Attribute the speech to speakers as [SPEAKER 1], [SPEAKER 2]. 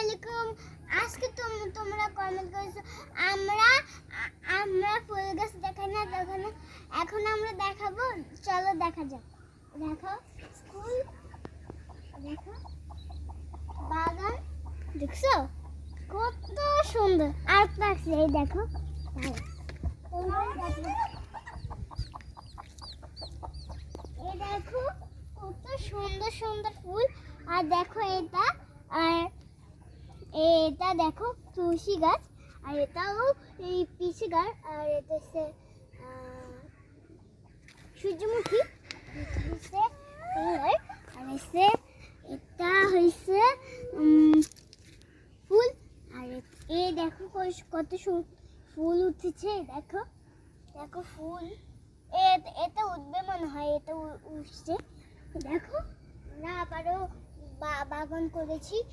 [SPEAKER 1] আলাইকুম। আজকে তোমরা কমেন্ট করেছো আমরা আমরা ফুল গাছ দেখাই না, দেখো না। এখন আমরা দেখাবো, চলো দেখা যাক। দেখো স্কুল, দেখো বাগান, দেখছো কত সুন্দর। আর পাশে এই দেখো, এই দেখো কত সুন্দর সুন্দর ফুল। আর দেখো এটা, আর এটা দেখো তুলসী গাছ, আর এটাও এই পিসি গাছ, আর এটা হচ্ছে সূর্যমুখী, এটা হচ্ছে আর হচ্ছে এটা হচ্ছে ফুল। আর এই দেখো কত ফুল উঠেছে, দেখো দেখো ফুল। এটা উঠবে মনে হয়, এটা উঠছে। দেখো না আবারও বাগান করেছি,